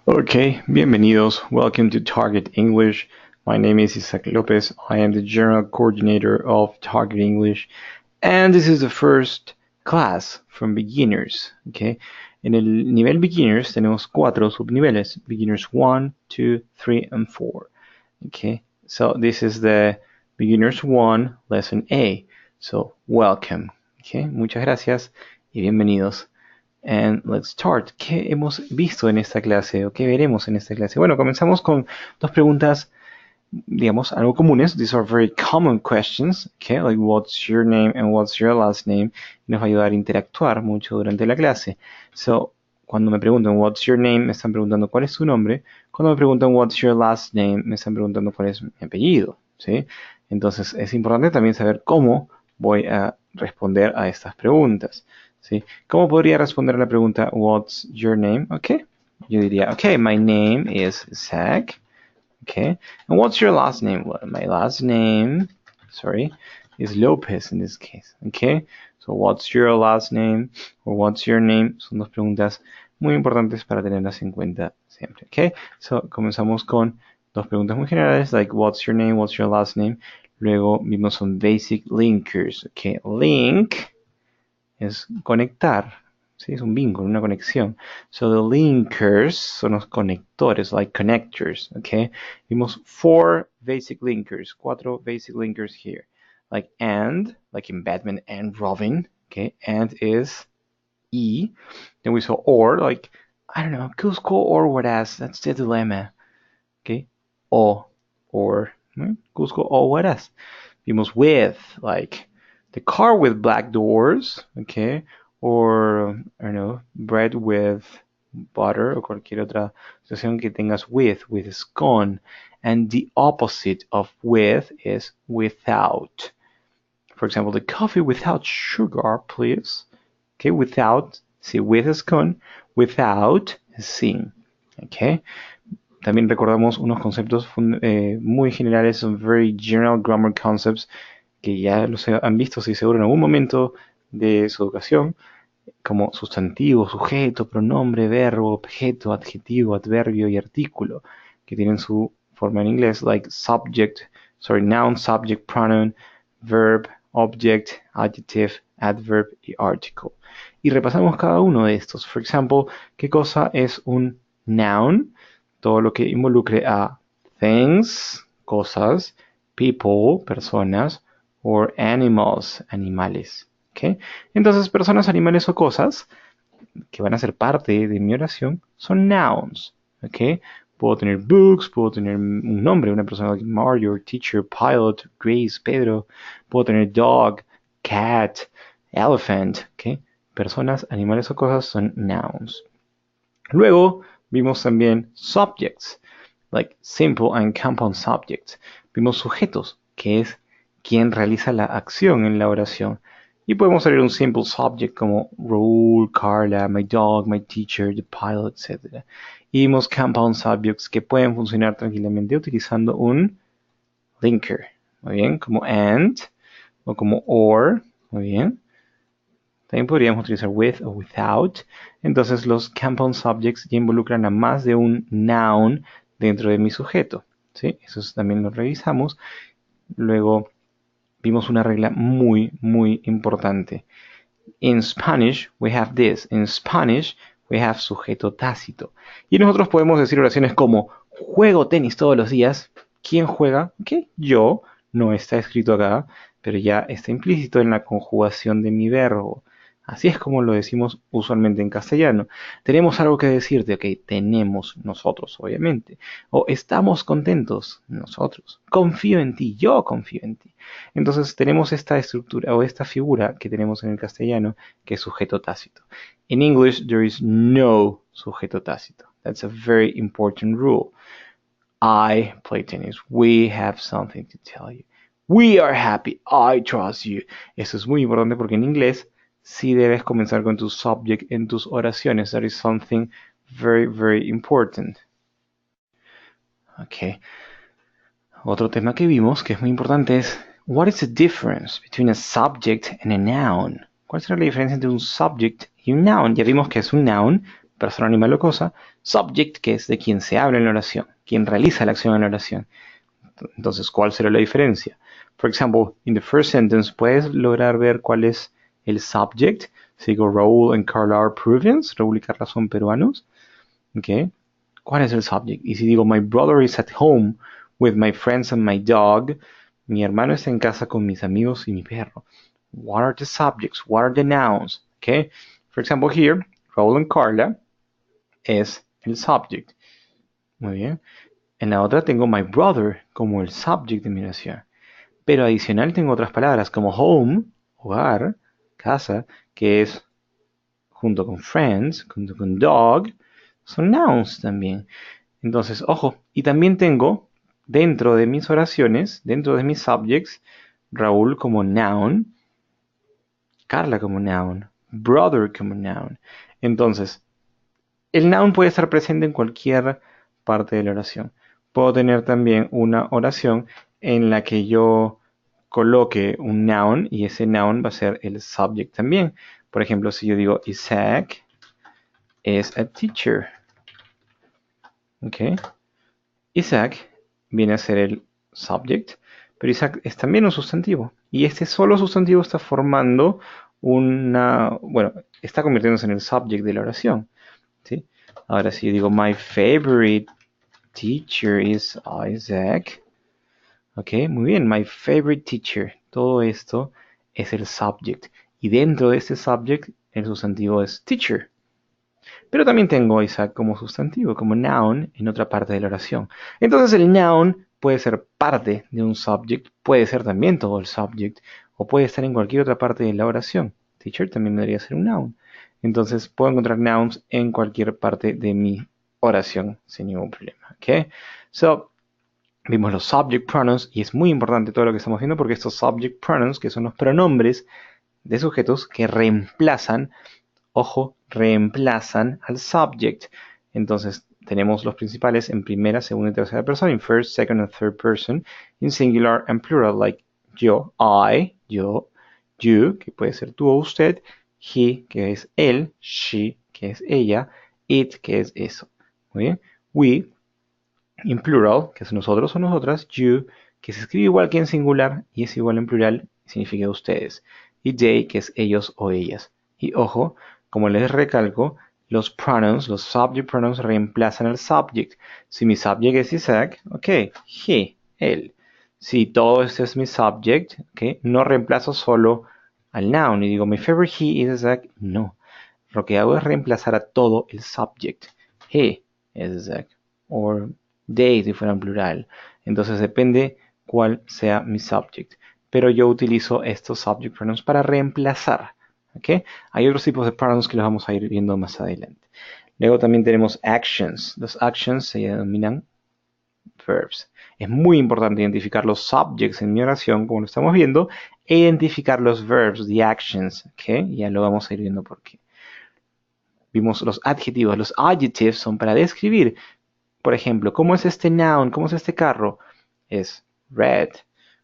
Okay, bienvenidos. Welcome to Target English. My name is Isaac Lopez. I am the General Coordinator of Target English. And this is the first class from beginners. Okay. En el nivel beginners tenemos 4 subniveles. Beginners 1, 2, 3, and 4. Okay. So this is the beginners 1 lesson A. So welcome. Okay. Muchas gracias y bienvenidos. And let's start. ¿Qué hemos visto en esta clase o qué veremos en esta clase? Bueno, comenzamos con dos preguntas, digamos, algo comunes. These are very common questions, okay? Like what's your name and what's your last name? Y nos va a ayudar a interactuar mucho durante la clase. So, cuando me preguntan what's your name, me están preguntando cuál es su nombre. Cuando me preguntan what's your last name, me están preguntando cuál es mi apellido, ¿sí? Entonces, es importante también saber cómo voy a responder a estas preguntas. ¿Sí? ¿Cómo podría responder a la pregunta what's your name? Okay. Yo diría, okay, my name is Zach. Okay. And what's your last name? Well, my last name, is Lopez in this case. Okay. So what's your last name or what's your name? Son dos preguntas muy importantes para tenerlas en cuenta siempre. Okay. So comenzamos con dos preguntas muy generales, like what's your name, what's your last name. Luego vimos son basic linkers. Okay. Link es conectar, ¿sí? Es un vínculo, una conexión. So the linkers son los conectores, like connectors, okay? Vimos 4 basic linkers, 4 basic linkers here. Like and, like in Batman and Robin, okay? And is E. Then we saw or, like, I don't know, Cusco or whereas, that's the dilemma, okay? O, or, Cusco or whereas. Vimos with, like, the car with black doors, okay, or I don't know, bread with butter o cualquier otra situación que tengas with is con, and the opposite of with is without. For example, the coffee without sugar, please. Okay, without, see, with is con, without is sin. Okay. También recordamos unos conceptos muy generales, son very general grammar concepts que ya los han visto, si seguro, en algún momento de su educación, como sustantivo, sujeto, pronombre, verbo, objeto, adjetivo, adverbio y artículo, que tienen su forma en inglés, like noun, subject, pronoun, verb, object, adjective, adverb y article. Y repasamos cada uno de estos. For example, ¿qué cosa es un noun? Todo lo que involucre a things, cosas, people, personas, or animals, animales. ¿Okay? Entonces, personas, animales o cosas que van a ser parte de mi oración son nouns. ¿Okay? Puedo tener books, puedo tener un nombre, una persona like Mario, teacher, pilot, Grace, Pedro. Puedo tener dog, cat, elephant. ¿Okay? Personas, animales o cosas son nouns. Luego vimos también subjects, like simple and compound subjects. Vimos sujetos, que es quien realiza la acción en la oración. Y podemos tener un simple subject como Raúl, Carla, my dog, my teacher, the pilot, etc. Y vimos compound subjects que pueden funcionar tranquilamente utilizando un linker. Muy bien, como and o como or. Muy bien. También podríamos utilizar with o without. Entonces los compound subjects ya involucran a más de un noun dentro de mi sujeto. ¿Sí? Eso también lo revisamos. Luego vimos una regla muy, muy importante. In Spanish, we have this. In Spanish, we have sujeto tácito. Y nosotros podemos decir oraciones como juego tenis todos los días. ¿Quién juega? ¿Qué? Yo. No está escrito acá, pero ya está implícito en la conjugación de mi verbo. Así es como lo decimos usualmente en castellano. Tenemos algo que decirte, ok, tenemos nosotros, obviamente. O estamos contentos, nosotros. Confío en ti, yo confío en ti. Entonces tenemos esta estructura o esta figura que tenemos en el castellano que es sujeto tácito. In English, there is no sujeto tácito. That's a very important rule. I play tennis. We have something to tell you. We are happy. I trust you. Eso es muy importante porque en inglés sí debes comenzar con tu subject en tus oraciones. That is something very, very important. Okay. Otro tema que vimos que es muy importante es what is the difference between a subject and a noun? ¿Cuál será la diferencia entre un subject y un noun? Ya vimos que es un noun, persona, animal o cosa, subject, que es de quien se habla en la oración, quien realiza la acción en la oración. Entonces, ¿cuál será la diferencia? For example, in the first sentence, ¿puedes lograr ver cuál es el subject? Si digo Raúl and Carla are Peruvians, Raúl y Carla son peruanos. Okay. ¿Cuál es el subject? Y si digo my brother is at home with my friends and my dog, mi hermano está en casa con mis amigos y mi perro. What are the subjects? What are the nouns? Okay. For example, here, Raúl and Carla es el subject. Muy bien. En la otra tengo my brother como el subject de mi oración. Pero adicional tengo otras palabras como home, hogar, casa, que es junto con friends, junto con dog, son nouns también. Entonces, ojo, y también tengo dentro de mis oraciones, dentro de mis subjects, Raúl como noun, Carla como noun, brother como noun. Entonces, el noun puede estar presente en cualquier parte de la oración. Puedo tener también una oración en la que yo coloque un noun y ese noun va a ser el subject también. Por ejemplo, si yo digo Isaac is a teacher. ¿Ok? Isaac viene a ser el subject, pero Isaac es también un sustantivo. Y este solo sustantivo está formando está convirtiéndose en el subject de la oración. ¿Sí? Ahora si yo digo my favorite teacher is Isaac. Ok, muy bien, my favorite teacher. Todo esto es el subject. Y dentro de este subject, el sustantivo es teacher. Pero también tengo Isaac como sustantivo, como noun, en otra parte de la oración. Entonces el noun puede ser parte de un subject, puede ser también todo el subject, o puede estar en cualquier otra parte de la oración. Teacher también debería ser un noun. Entonces puedo encontrar nouns en cualquier parte de mi oración sin ningún problema. ¿Ok? So, vimos los subject pronouns y es muy importante todo lo que estamos viendo porque estos subject pronouns, que son los pronombres de sujetos que reemplazan, ojo, reemplazan al subject. Entonces tenemos los principales en primera, segunda y tercera persona, in first, second and third person, in singular and plural, like yo, I, yo, you, que puede ser tú o usted, he, que es él, she, que es ella, it, que es eso. Muy bien. We, in plural, que es nosotros o nosotras, you, que se escribe igual que en singular y es igual en plural, significa ustedes. Y they, que es ellos o ellas. Y ojo, como les recalco, los pronouns, los subject pronouns reemplazan al subject. Si mi subject es Isaac, ok, he, él. Si todo esto es mi subject, ok, no reemplazo solo al noun y digo my favorite he is Isaac, no. Lo que hago es reemplazar a todo el subject. He is Isaac. Or they si fuera en plural. Entonces depende cuál sea mi subject. Pero yo utilizo estos subject pronouns para reemplazar. ¿Okay? Hay otros tipos de pronouns que los vamos a ir viendo más adelante. Luego también tenemos actions. Los actions se denominan verbs. Es muy importante identificar los subjects en mi oración, como lo estamos viendo, e identificar los verbs, the actions. ¿Okay? Ya lo vamos a ir viendo por qué. Vimos los adjetivos. Los adjectives son para describir. Por ejemplo, ¿cómo es este noun? ¿Cómo es este carro? Es red.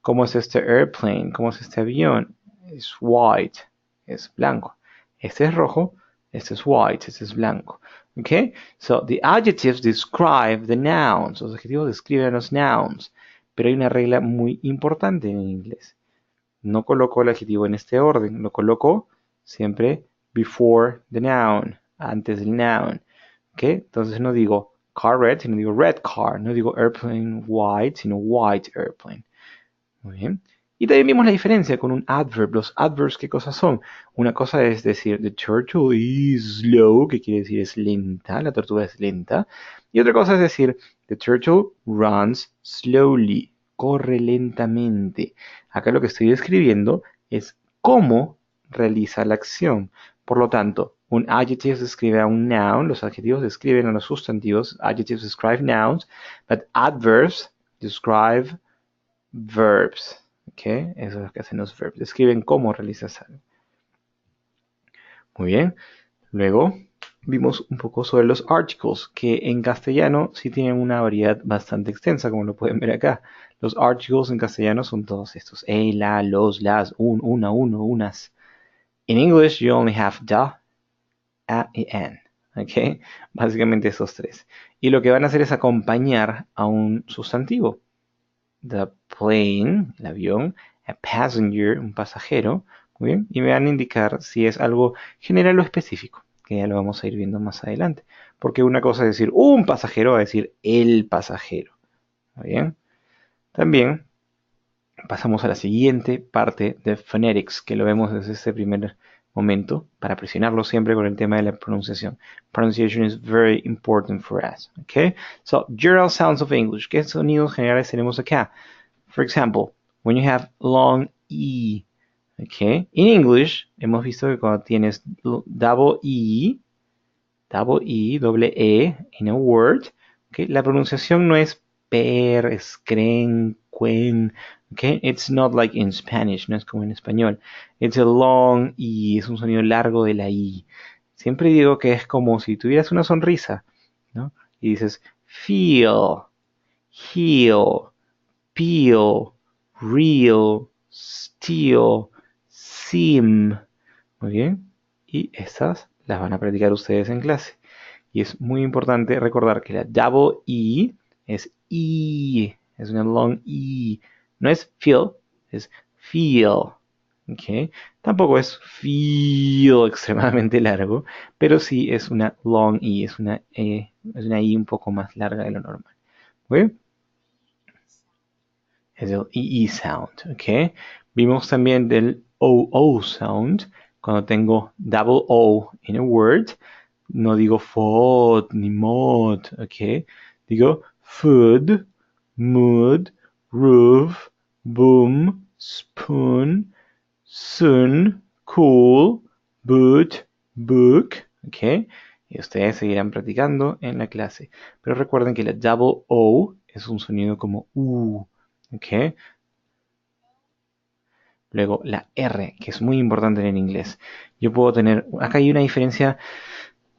¿Cómo es este airplane? ¿Cómo es este avión? Es white. Es blanco. Este es rojo. Este es white. Este es blanco. Okay? So, the adjectives describe the nouns. Los adjetivos describen los nouns. Pero hay una regla muy importante en inglés. No coloco el adjetivo en este orden. Lo coloco siempre before the noun. Antes del noun. Okay? Entonces no digo car red, sino digo red car. No digo airplane white, sino white airplane. Muy bien. Y también vimos la diferencia con un adverb. Los adverbs, ¿qué cosas son? Una cosa es decir, the turtle is slow, que quiere decir es lenta, la tortuga es lenta. Y otra cosa es decir, the turtle runs slowly, corre lentamente. Acá lo que estoy describiendo es cómo realiza la acción. Por lo tanto, un adjective describe a un noun, los adjetivos describen a los sustantivos, adjectives describe nouns, but adverbs describe verbs. ¿Okay? Eso es lo que hacen los verbs. Describen cómo realizas algo. Muy bien. Luego vimos un poco sobre los articles, que en castellano sí tienen una variedad bastante extensa, como lo pueden ver acá. Los articles en castellano son todos estos. La, los, las, una, uno, unas. In English, you only have the, a y an. ¿ok? Básicamente esos tres. Y lo que van a hacer es acompañar a un sustantivo. The plane, el avión, a passenger, un pasajero, muy bien, y me van a indicar si es algo general o específico, que ya lo vamos a ir viendo más adelante. Porque una cosa es decir un pasajero, a decir el pasajero, muy bien. También pasamos a la siguiente parte de phonetics, que lo vemos desde este primer momento, para presionarlo siempre con el tema de la pronunciación. Pronunciation is very important for us, okay? So, general sounds of English. ¿Qué sonidos generales tenemos acá? For example, when you have long E, okay? In English, hemos visto que cuando tienes double E, in a word, okay? La pronunciación no es per, scren, quen, okay? It's not like in Spanish, no es como en español. It's a long E, es un sonido largo de la I. Siempre digo que es como si tuvieras una sonrisa, ¿no? Y dices feel, heal, peel, real, steal, seem. Muy bien. Y estas las van a practicar ustedes en clase. Y es muy importante recordar que la double E es E. Es una long E. No es feel, es feel. ¿Okay? Tampoco es feel extremadamente largo, pero sí es una long E. Es una I un poco más larga de lo normal. ¿Muy bien? Es el EE sound, ¿ok? Vimos también del OO sound, cuando tengo double O in a word, no digo FOD ni MOD, ¿ok? Digo food, mood, roof, boom, spoon, soon, cool, boot, book, ¿ok? Y ustedes seguirán practicando en la clase. Pero recuerden que la double O es un sonido como U, ¿ok? Luego la R, que es muy importante en inglés. Yo puedo tener, acá hay una diferencia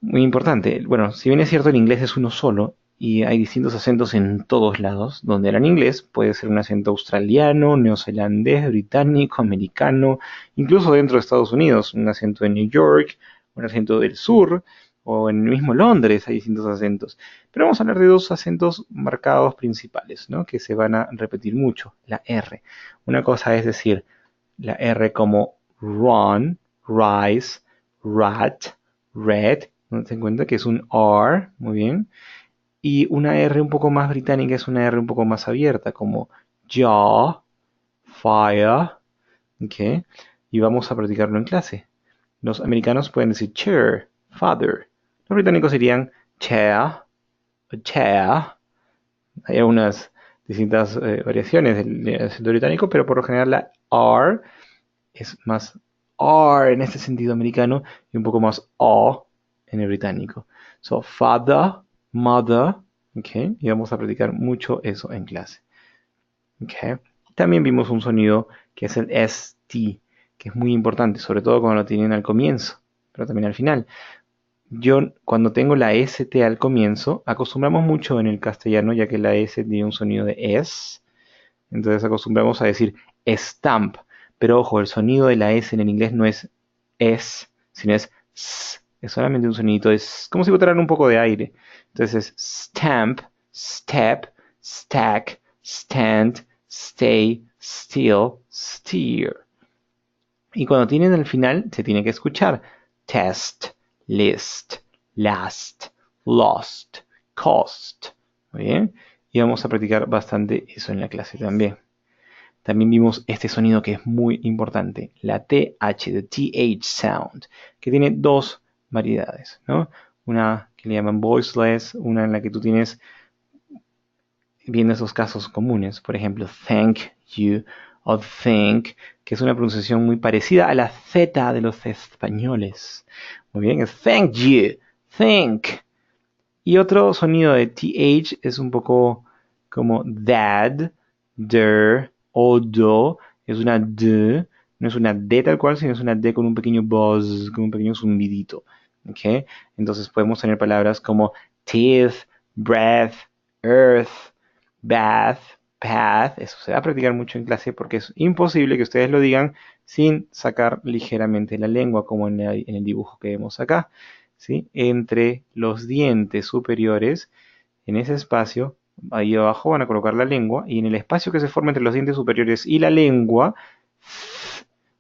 muy importante. Bueno, si bien es cierto el inglés es uno solo y hay distintos acentos en todos lados, donde era en inglés puede ser un acento australiano, neozelandés, británico, americano, incluso dentro de Estados Unidos, un acento de New York, un acento del sur, o en el mismo Londres hay distintos acentos. Pero vamos a hablar de dos acentos marcados principales, ¿no? Que se van a repetir mucho, la R. Una cosa es decir, la R como run, rise, rat, red, ¿no te das cuenta que es un R? Muy bien. Y una R un poco más británica es una R un poco más abierta, como jaw, fire, ¿ok? Y vamos a practicarlo en clase. Los americanos pueden decir chair, father. Los británicos dirían chair, a chair. Hay algunas distintas variaciones del acento británico, pero por lo general la R es más R en este sentido americano y un poco más O en el británico. So, father, mother, ¿ok? Y vamos a practicar mucho eso en clase. ¿Ok? También vimos un sonido que es el ST, que es muy importante, sobre todo cuando lo tienen al comienzo, pero también al final. Yo cuando tengo la ST al comienzo, acostumbramos mucho en el castellano, ya que la S tiene un sonido de S, entonces acostumbramos a decir stamp. Pero ojo, el sonido de la S en el inglés no es S, sino es S. Es solamente un sonidito, es como si botaran un poco de aire. Entonces es stamp, step, stack, stand, stay, steal, steer. Y cuando tienen al final, se tiene que escuchar test, list, last, lost, cost. Muy bien. Y vamos a practicar bastante eso en la clase también. También vimos este sonido que es muy importante, la TH, the TH sound, que tiene dos variedades, ¿no? Una que le llaman voiceless, una en la que tú tienes, viendo esos casos comunes, por ejemplo, thank you o think, que es una pronunciación muy parecida a la Z de los españoles. Muy bien, es thank you, think. Y otro sonido de TH es un poco como dad, der, o do. Es una D, no es una D tal cual, sino es una D con un pequeño buzz, con un pequeño zumbidito. ¿Okay? Entonces podemos tener palabras como teeth, breath, earth, bath, path. Eso se va a practicar mucho en clase porque es imposible que ustedes lo digan sin sacar ligeramente la lengua, como en el dibujo que vemos acá. ¿sí? Entre los dientes superiores, en ese espacio, ahí abajo van a colocar la lengua y en el espacio que se forma entre los dientes superiores y la lengua,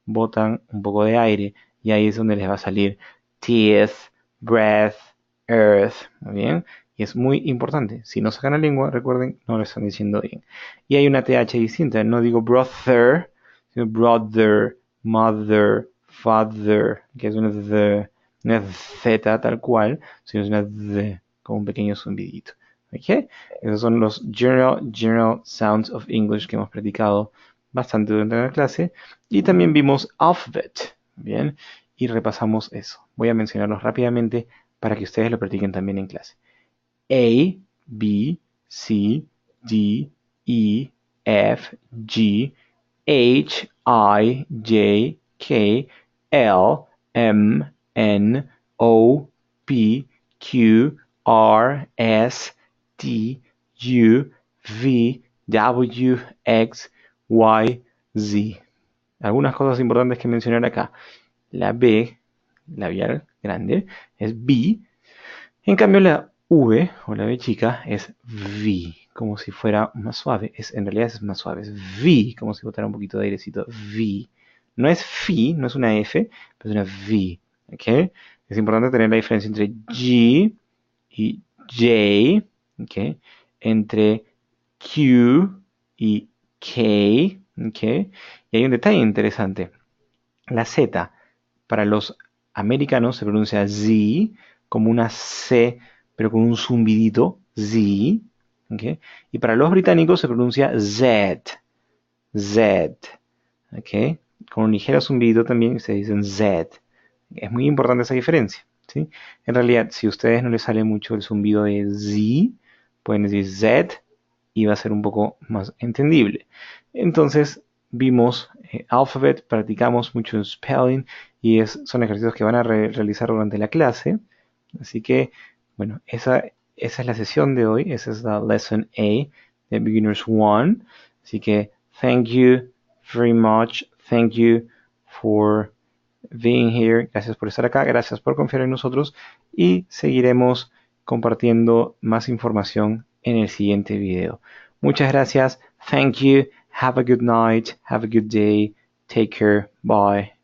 botan un poco de aire y ahí es donde les va a salir teeth, breath, earth, ¿muy bien? Y es muy importante. Si no sacan la lengua, recuerden, no lo están diciendo bien. Y hay una TH distinta. No digo brother, sino brother, mother, father, que es una Z tal cual, sino es una D, con un pequeño zumbidito. ¿Ok? Esos son los general sounds of English que hemos practicado bastante durante la clase. Y también vimos alphabet. Bien. Y repasamos eso. Voy a mencionarlos rápidamente para que ustedes lo practiquen también en clase. A, B, C, D, E, F, G, H, I, J, K, L, M, N, O, P, Q, R, S, T, U, V, W, X, Y, Z. Algunas cosas importantes que mencionar acá. La B, labial grande, es B. En cambio, la V o la B chica es V, como si fuera más suave. En realidad es más suave, es V, como si botara un poquito de airecito. V. No es Fi, no es una F, pero es una V. ¿Ok? Es importante tener la diferencia entre G y J, ¿ok? Entre Q y K, ¿ok? Y hay un detalle interesante. La Z para los americanos se pronuncia Z como una C, pero con un zumbidito, Z. ¿Okay? Y para los británicos se pronuncia Z, Z. ¿Okay? Con un ligero zumbido también se dicen Z. Es muy importante esa diferencia. ¿Sí? En realidad, si a ustedes no les sale mucho el zumbido de Z, pueden decir Z y va a ser un poco más entendible. Entonces, vimos alphabet, practicamos mucho en spelling y son ejercicios que van a realizar durante la clase. Así que, bueno, esa es la sesión de hoy. Esa es la lesson A de Beginners 1. Así que, thank you very much. Thank you for being here. Gracias por estar acá. Gracias por confiar en nosotros. Y seguiremos compartiendo más información en el siguiente video. Muchas gracias. Thank you. Have a good night. Have a good day. Take care. Bye.